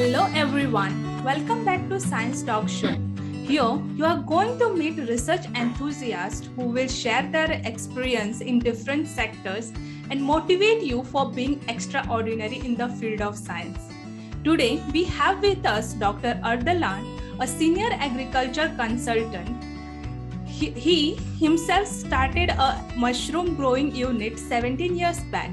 Hello everyone, welcome back to Science Talk Show. Here you are going to meet research enthusiasts who will share their experience in different sectors and motivate you for being extraordinary in the field of science. Today we have with us Dr. Ardalan, a senior agriculture consultant. He himself started a mushroom growing unit 17 years back.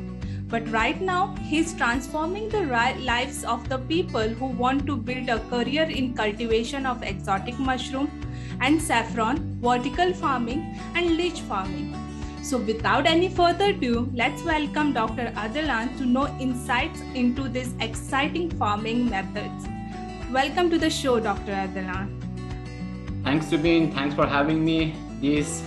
But right now, he's transforming the lives of the people who want to build a career in cultivation of exotic mushroom and saffron, vertical farming, and leech farming. So without any further ado, let's welcome Dr. Ardalan to know insights into these exciting farming methods. Welcome to the show, Dr. Ardalan. Thanks, Subin. Thanks for having me. These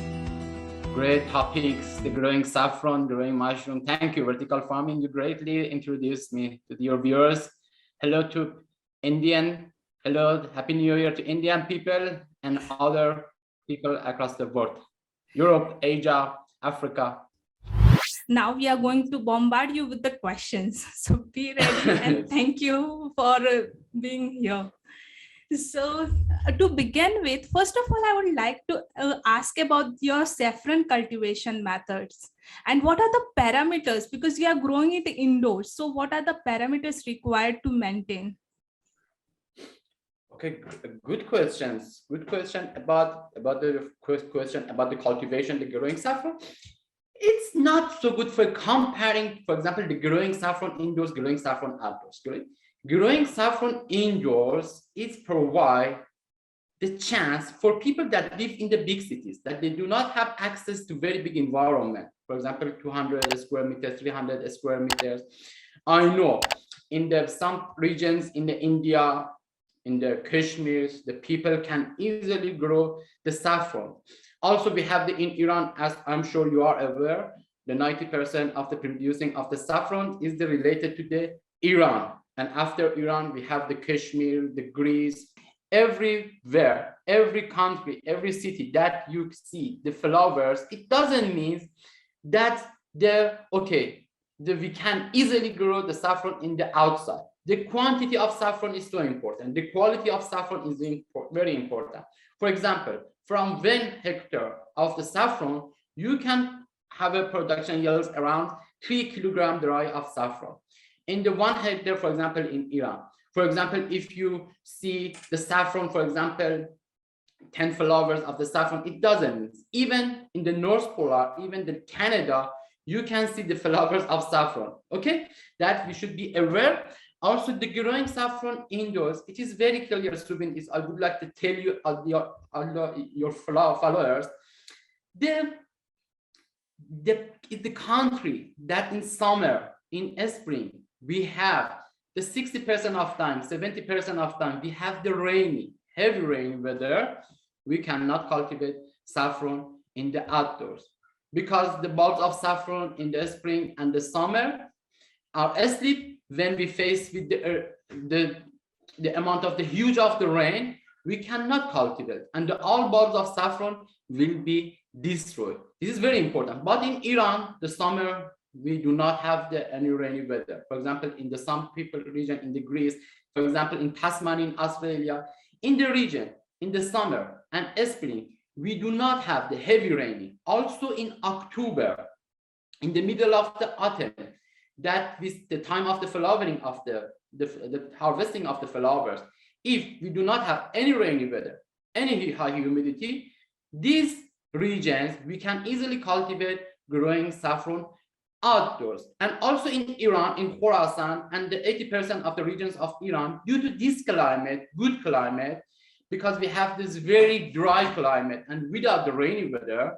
great topics, the growing saffron, growing mushroom. Thank you, vertical farming. You greatly introduced me to your viewers. Hello to Indian. Hello, Happy New Year to Indian people and other people across the world. Europe, Asia, Africa. Now we are going to bombard you with the questions. So be ready and thank you for being here. So to begin with, first of all, I would like to ask about your saffron cultivation methods and what are the parameters, because you are growing it indoors. So what are the parameters required to maintain? Okay, good questions. Good question about the question about the cultivation, the growing saffron. It's not so good for comparing, for example, the growing saffron indoors, growing saffron outdoors. Growing saffron indoors is provide the chance for people that live in the big cities, that they do not have access to very big environment. For example, 200 square meters, 300 square meters. I know in some regions in the India, in the Kashmir, the people can easily grow the saffron. Also, we have in Iran, as I'm sure you are aware, the 90% of the producing of the saffron is related to the Iran. And after Iran, we have the Kashmir, the Greece, everywhere, every country, every city that you see the flowers, it doesn't mean that we can easily grow the saffron in the outside. The quantity of saffron is so important. The quality of saffron is very important. For example, from 1 hectare of the saffron, you can have a production yields around 3 kilograms dry of saffron. In the 1 hectare, for example, in Iran, for example, if you see the saffron, for example, 10 flowers of the saffron, it doesn't mean. Even in the North Polar, even the Canada, you can see the flowers of saffron. Okay, that we should be aware. Also, the growing saffron indoors, it is very clear, Subin, I would like to tell you, your followers, the country that in summer, in spring, we have the 60% of time, 70% of time, we have the heavy rainy weather. We cannot cultivate saffron in the outdoors because the bulbs of saffron in the spring and the summer are asleep. When we face with the amount of the huge of the rain, we cannot cultivate, and all bulbs of saffron will be destroyed. This is very important. But in Iran, the summer, we do not have any rainy weather. For example, in some region in the Greece, for example, in Tasmania, in Australia, in the region, in the summer and spring, we do not have the heavy raining. Also in October, in the middle of the autumn, that is the time of the flowering of the harvesting of the flowers. If we do not have any rainy weather, any high humidity, these regions, we can easily cultivate growing saffron outdoors. And also in Iran, in Khorasan, and the 80% of the regions of Iran, due to this climate, good climate, because we have this very dry climate and without the rainy weather,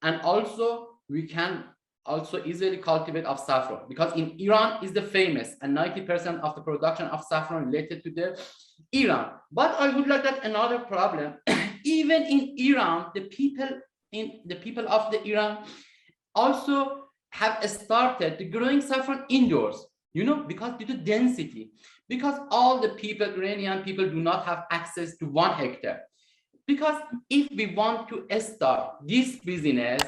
and also we can also easily cultivate of saffron, because in Iran is the famous and 90% of the production of saffron related to the Iran. But I would like that another problem, even in Iran, the people of the Iran also have started the growing saffron indoors, because due to density, because all the people, Iranian people, do not have access to 1 hectare. Because if we want to start this business,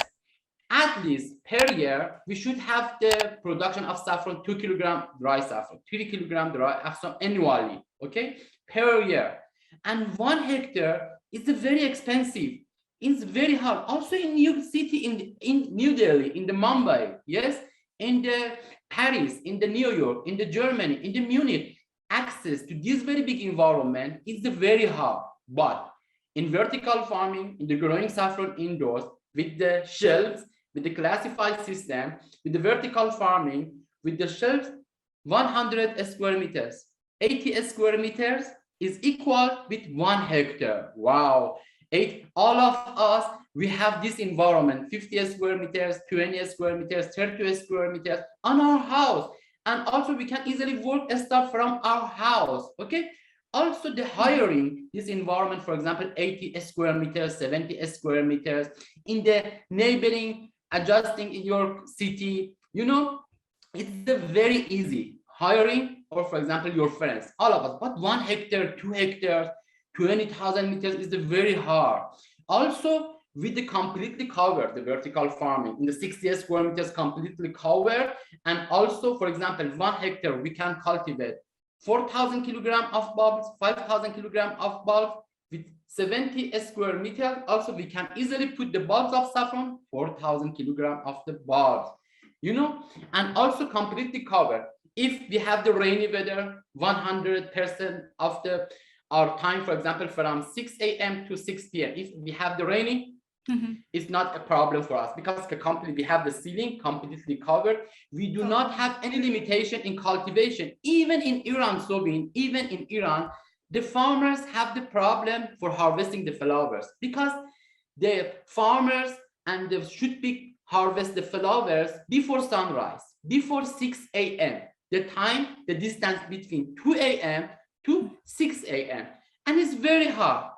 at least per year, we should have the production of saffron 2 kilogram dry saffron, 3 kilogram dry saffron annually, okay, per year. And 1 hectare is very expensive. It's very hard. Also in New York City, in New Delhi, in the Mumbai, yes, in the Paris, in the New York, in the Germany, in the Munich, access to this very big environment is very hard. But in vertical farming, in the growing saffron indoors, with the shelves, with the classified system, with the vertical farming, with the shelves, 100 square meters, 80 square meters is equal with 1 hectare. Wow. All of us, we have this environment, 50 square meters, 20 square meters, 30 square meters on our house. And also we can easily work and start from our house, okay? Also the hiring this environment, for example, 80 square meters, 70 square meters, in the neighboring, adjusting in your city, you know, it's very easy. Hiring, or for example, your friends, all of us, but 1 hectare, 2 hectares, 20,000 meters is very hard. Also, with the completely covered, the vertical farming in the 60 square meters completely covered, and also, for example, 1 hectare, we can cultivate 4,000 kilogram of bulbs, 5,000 kilogram of bulbs with 70 square meters. Also, we can easily put the bulbs of saffron, 4,000 kilogram of the bulbs, you know, and also completely covered. If we have the rainy weather, 100% of our time, for example, from 6 a.m. to 6 p.m. If we have the rainy, it's not a problem for us because we have the ceiling completely covered. We do not have any limitation in cultivation. Even in Iran, Sobin, even in Iran, the farmers have the problem for harvesting the flowers because the farmers and they should be harvest the flowers before sunrise, before 6 a.m. The time, the distance between 2 a.m. to 6 a.m. And it's very hard.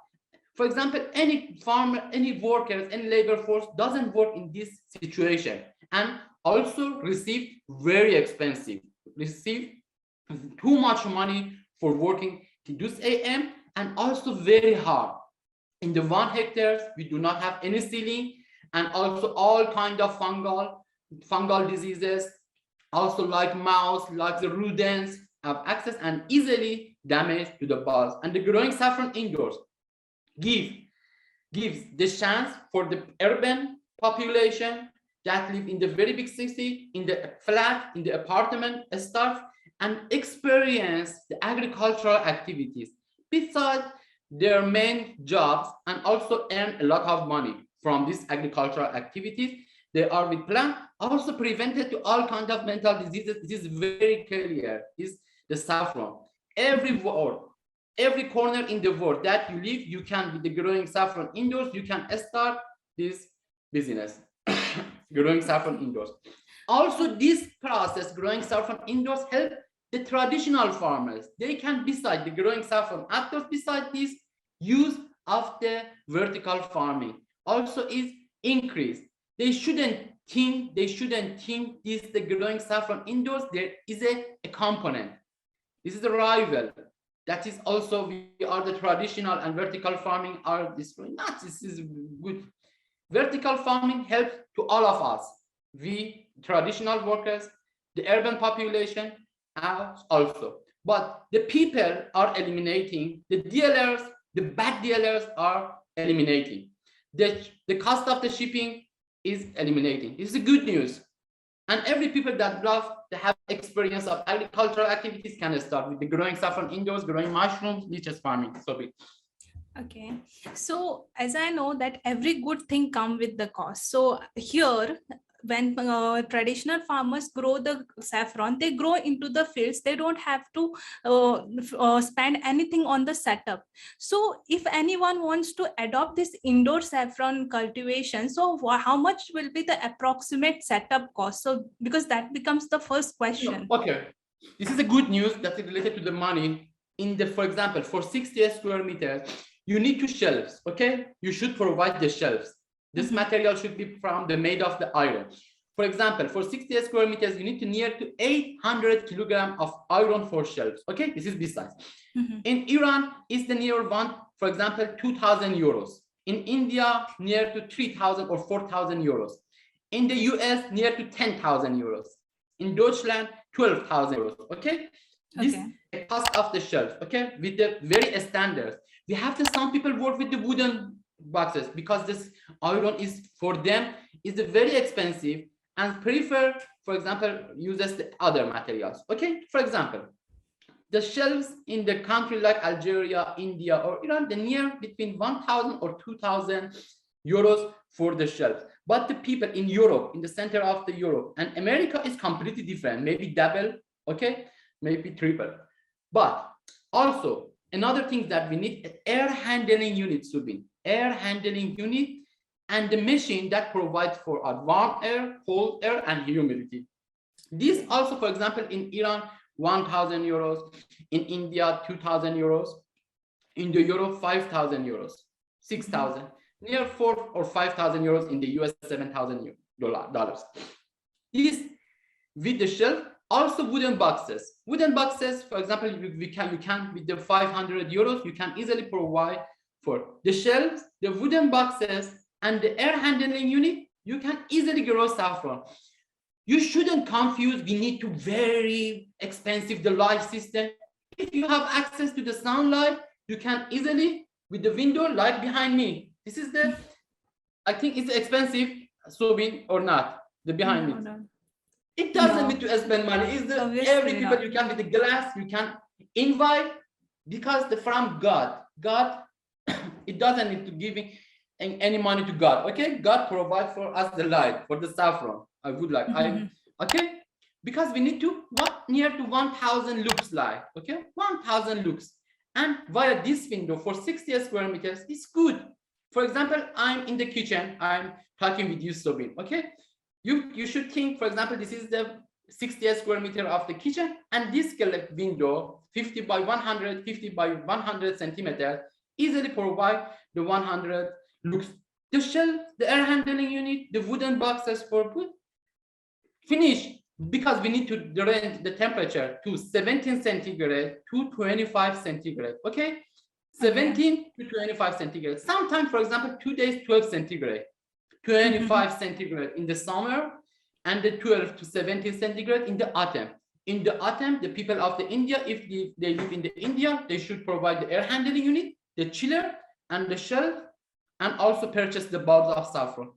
For example, any farmer, any workers, any labor force doesn't work in this situation and also receive very expensive, receive too much money for working to this AM and also very hard. In the 1 hectares, we do not have any ceiling and also all kind of fungal diseases, also like mouse, like the rodents have access and easily damage to the bulbs. And the growing saffron indoors gives the chance for the urban population that live in the very big city, in the flat, in the apartment, start and experience the agricultural activities besides their main jobs and also earn a lot of money from these agricultural activities. They are with plant, also prevented to all kinds of mental diseases. This is very clear, is the saffron. Every corner in the world that you live, you can, with the growing saffron indoors, you can start this business, growing saffron indoors. Also, this process, growing saffron indoors, help the traditional farmers. They can, beside the growing saffron outdoors, beside this, use of the vertical farming also is increased. They shouldn't think this, the growing saffron indoors, there is a component. This is a rival. That is also, we are the traditional and vertical farming are destroying. Not, this is good. Vertical farming helps to all of us. We, traditional workers, the urban population also. But the people are eliminating, the dealers, the bad dealers are eliminating. The cost of the shipping is eliminating. This is good news. And every people that love to have experience of agricultural activities can start with the growing saffron indoors, growing mushrooms, leeches farming. So big. Okay, so as I know that every good thing comes with the cost. So here, when traditional farmers grow the saffron, they grow into the fields. They don't have to spend anything on the setup. So if anyone wants to adopt this indoor saffron cultivation, so how much will be the approximate setup cost? So because that becomes the first question. Okay, this is a good news that is related to the money. In the, for example, for 60 square meters, you need 2 shelves. Okay, you should provide the shelves. This material should be from the made of the iron. For example, for 60 square meters, you need to near to 800 kilogram of iron for shelves. Okay, this is besides. In Iran, is the near one, for example, 2,000 euros. In India, near to 3,000 or 4,000 euros. In the US, near to 10,000 euros. In Deutschland, 12,000 euros. Okay. This is the cost of the shelf. Okay. With the very standards. We have to, some people work with the wooden boxes because this iron is for them is very expensive and prefer, for example, uses the other materials. Okay. For example, the shelves in the country like Algeria, India, or Iran, they near between 1,000 or 2,000 euros for the shelves. But the people in Europe, in the center of the Europe and America is completely different, maybe double, okay, maybe triple. But also another thing that we need, air handling unit, Subin, air handling unit, and the machine that provides for warm air, cold air, and humidity. This also, for example, in Iran, 1,000 euros, in India, 2,000 euros, in the Europe, 5,000 euros, 6,000, near 4,000 or 5,000 euros, in the US, $7,000. This with the shelf, also wooden boxes. Wooden boxes, for example, you can with the 500 euros, you can easily provide for the shelves, the wooden boxes, and the air handling unit. You can easily grow saffron. You shouldn't confuse, we need to very expensive the light system. If you have access to the sunlight, you can easily, with the window light behind me. This is the, I think it's expensive, Subin, or not, the behind me. No. It doesn't need to spend money. It's the every people you can with the glass, you can invite, because the from God, it doesn't need to giving any money to God. Okay, God provide for us the light for the saffron. I would like okay, because we need to near to 1,000 lux light. Okay, 1,000 lux, and via this window for 60 square meters is good. For example, I'm in the kitchen. I'm talking with you, Subin. Okay, you should think. For example, this is the 60 square meter of the kitchen, and this window 50 by 100, 50 by 100 centimeters easily provide the 100 lux. The shelf, the air handling unit, the wooden boxes for wood. Finish, because we need to range the temperature to 17 centigrade to 25 centigrade. Okay, 17 to 25 centigrade. Sometimes, for example, 2 days 12 centigrade, 25 centigrade in the summer, and the 12 to 17 centigrade in the autumn. In the autumn, the people of the India, if they live in the India, they should provide the air handling unit, the chiller, and the shelf, and also purchase the bulbs of saffron.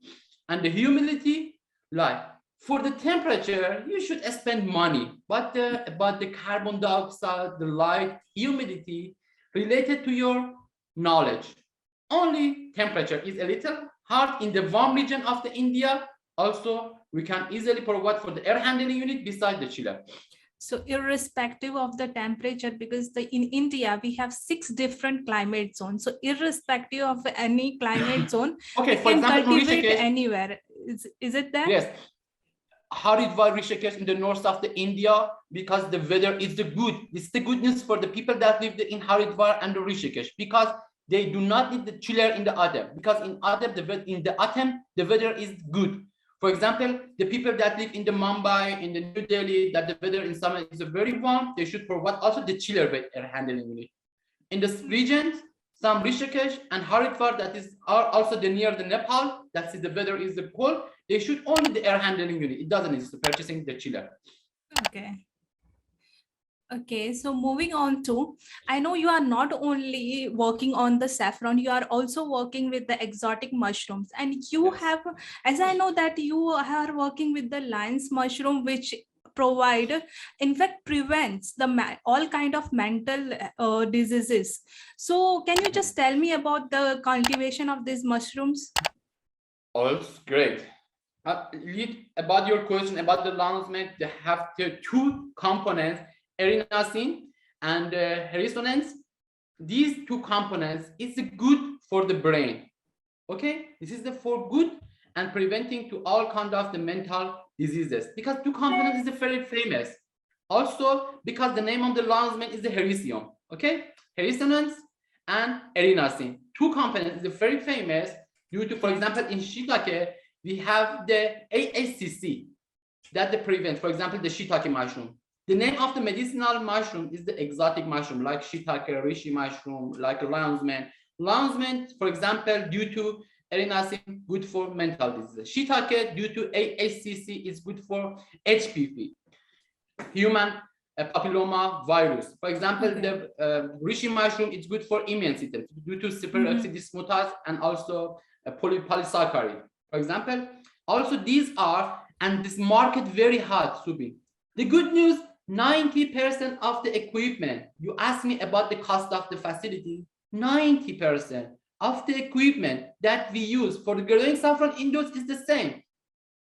And the humidity, like for the temperature, you should spend money, but the carbon dioxide, the light, humidity related to your knowledge. Only temperature is a little hard in the warm region of the India. Also, we can easily provide for the air handling unit beside the chiller. So irrespective of the temperature, because in India, we have 6 different climate zones. So irrespective of any climate zone, okay, we for can example, cultivate Rishikesh, anywhere. Is it that? Yes. Haridwar, Rishikesh in the north of the India, because the weather is the good. It's the good news for the people that live in Haridwar and the Rishikesh, because they do not need the chiller in the autumn, because in autumn, the weather is good. For example, the people that live in the Mumbai, in the New Delhi, that the weather in summer is very warm, they should provide also the chiller with air handling unit. In the regions, some Rishikesh and Haridwar that are also near the Nepal, that is the weather is the cold, they should only the air handling unit. It doesn't need to purchasing the chiller. Okay, so moving on to, I know you are not only working on the saffron, you are also working with the exotic mushrooms, and you have, as I know that you are working with the lion's mushroom, which in fact prevents all kind of mental diseases. So can you just tell me about the cultivation of these mushrooms? Oh, great. About your question about the lancement, they have the 2 components, erinacin and herisonance. These 2 components is good for the brain. Okay, this is for good and preventing to all kind of the mental diseases, because 2 components is very famous. Also, because the name of the lancement is the hericium. Okay, herisonance and erinacin. 2 components is very famous due to, for example, in shiitake we have the AHCC that they prevent, for example, the shiitake mushroom. The name of the medicinal mushroom is the exotic mushroom, like shiitake, reishi mushroom, like lion's mane. Lion's mane, for example, due to Erinacin, good for mental diseases. Shiitake, due to HCC, is good for HPV, human papilloma virus. For example, the reishi mushroom is good for immune system due to superoxidismutase and also polysaccharide. For example, also these are, and this market very hot, Subi. The good news, 90% of the equipment, you asked me about the cost of the facility, 90% of the equipment that we use for the growing saffron indoors is the same.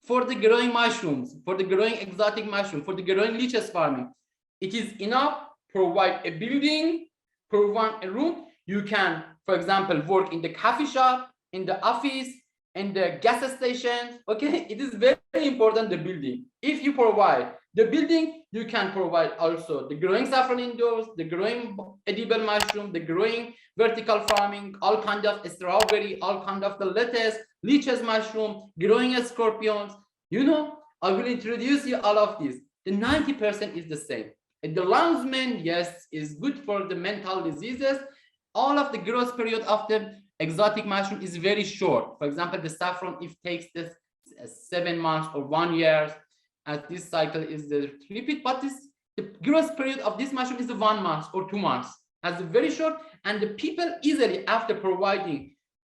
For the growing mushrooms, for the growing exotic mushroom, for the growing leeches farming, it is enough. Provide a building, provide a room. You can, for example, work in the coffee shop, in the office, in the gas stations. Okay, it is very important, the building. If you provide the building, you can provide also the growing saffron indoors, the growing edible mushroom, the growing vertical farming, all kind of strawberry, all kind of the lettuce, leeches mushroom, growing scorpions. You know, I will introduce you all of these. The 90% is the same. And the Landsman, yes, is good for the mental diseases. All of the growth period of the exotic mushroom is very short. For example, the saffron, if takes this 7 months or 1 year, as this cycle is the repeat, but the growth period of this mushroom is the 1 month or 2 months, as very short, and the people easily after providing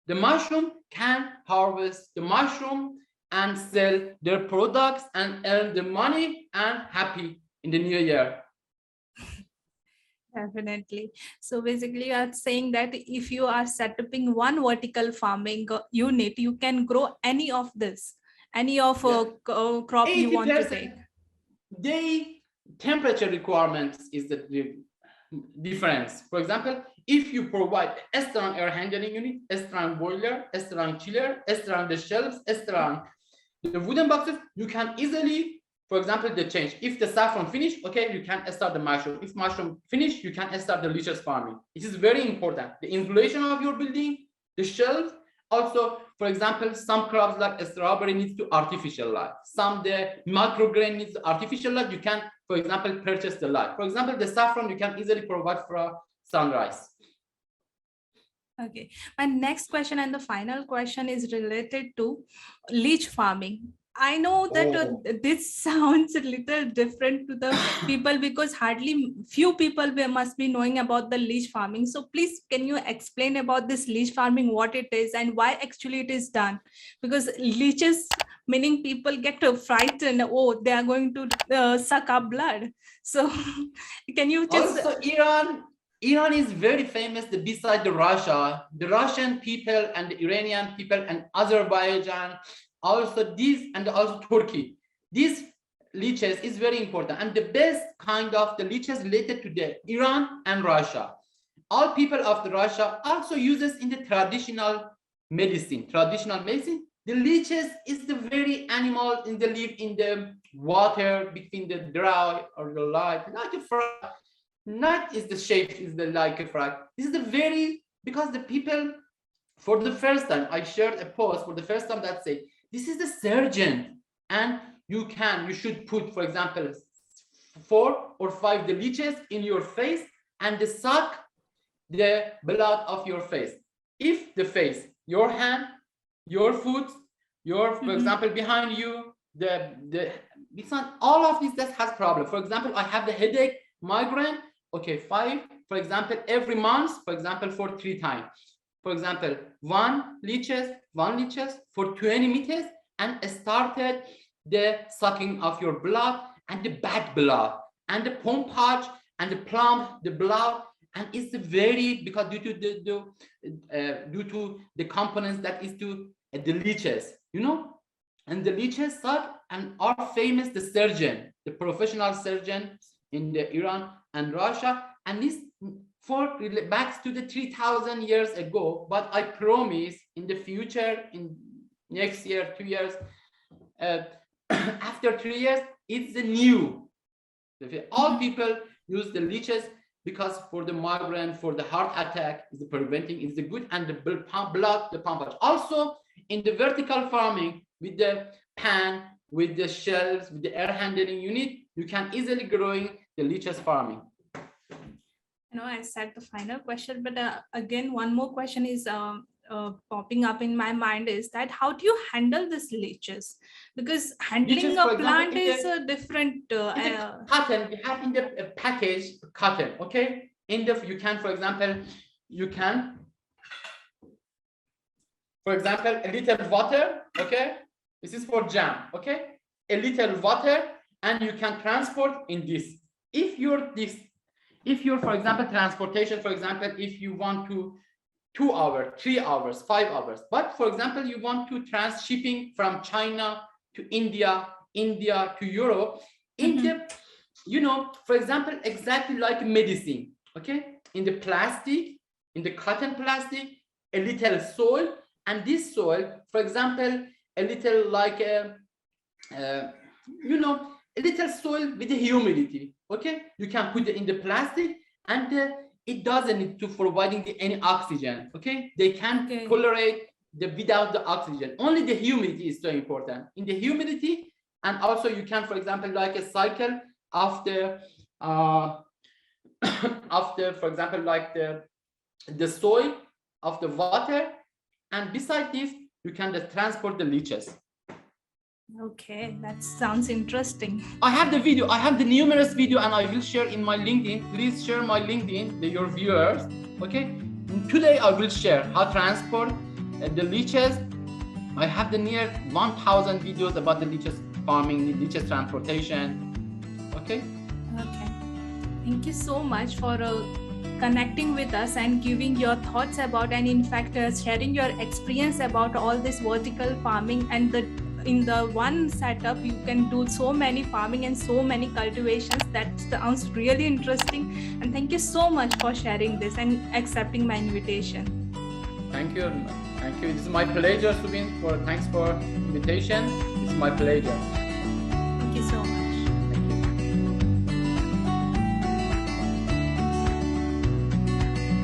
the mushroom can harvest the mushroom and sell their products and earn the money and happy in the new year. Definitely. So basically, you are saying that if you are setting one vertical farming unit, you can grow any of this, any of crop you want to take. The temperature requirements is the difference. For example, if you provide a strong air handling unit, a strong boiler, a strong chiller, a strong the shelves, a strong the wooden boxes, you can easily, for example, the change. If the saffron finish, okay, you can start the mushroom. If mushroom finish, you can start the leeches farming. It is very important. The insulation of your building, the shelves. Also, for example, some crops like strawberry needs to artificial light. Some the micrograin needs artificial light. You can, for example, purchase the light. For example, the saffron you can easily provide for sunrise. Okay, my next question and the final question is related to leech farming. I know that this sounds a little different to the people because hardly few people must be knowing about the leech farming. So please, can you explain about this leech farming, what it is and why actually it is done? Because leeches, meaning people get frightened, oh, they are going to suck up blood. So can you just... Also, Iran is very famous beside the Russia. The Russian people and the Iranian people and Azerbaijan, also these, and also Turkey. These leeches is very important, and the best kind of the leeches related to the Iran and Russia. All people of the Russia also uses in the traditional medicine. The leeches is the very animal in the live in the water between the dry or the light, like a frog. Not is the shape is the like a frog. This is the very, because the people, for the first time, I shared a post for the first time that say, this is the surgeon, and you should put, for example, 4 or 5 the leeches in your face and suck the blood of your face. If the face, your hand, your foot, your, for example, behind you, it's not all of this that has problem. For example, I have the headache, migraine. Okay, 5, for example, every month, for example, for 3 times. For example, 1 leeches for 20 minutes, and started the sucking of your blood and the bad blood and the pompage and the plump the blood, and it's very, because due to the components that is to the leeches, you know, and the leeches suck and are famous the surgeon, the professional surgeon in the Iran and Russia, and this for back to the 3,000 years ago. But I promise in the future, in next year, 2 years, after 3 years, it's the new. All people use the leeches because for the migraine, for the heart attack, is the preventing, is the good, and the blood, the pumpage. Also in the vertical farming with the pan, with the shelves, with the air handling unit, you can easily growing the leeches farming. I said the final question, but again, one more question is popping up in my mind is that how do you handle this leeches? Because handling Leeches, a for example, plant is a different. in the cotton, we have in the package cotton, okay? In the, you can, for example, you can, for example, a little water, okay? This is for jam, okay? A little water, and you can transport in this. If you're, for example, transportation, for example, if you want to 2 hours, 3 hours, 5 hours, but for example, you want to shipping from China to India, India to Europe, in the, you know, for example, exactly like medicine, okay? In the plastic, in the cotton plastic, a little soil, and this soil, for example, a little like you know, a little soil with the humidity, okay? You can put it in the plastic, and it doesn't need to providing any oxygen, okay? They can tolerate without the oxygen. Only the humidity is so important. In the humidity, and also you can, for example, like a cycle after after, for example, like the soil of the water, and beside this, you can transport the leeches. Okay, that sounds interesting. I have the video. I have the numerous video, and I will share in my LinkedIn. Please share my LinkedIn, your viewers. Okay. Today I will share how to transport the leeches. I have the near 1,000 videos about the leeches farming, the leeches transportation. Okay. Okay. Thank you so much for connecting with us and giving your thoughts about, and in fact sharing your experience about all this vertical farming, and in the one setup you can do so many farming and so many cultivations. That sounds really interesting, and thank you so much for sharing this and accepting my invitation. Thank you. Thank you. It is my pleasure, Subin. Thanks for invitation. It's my pleasure.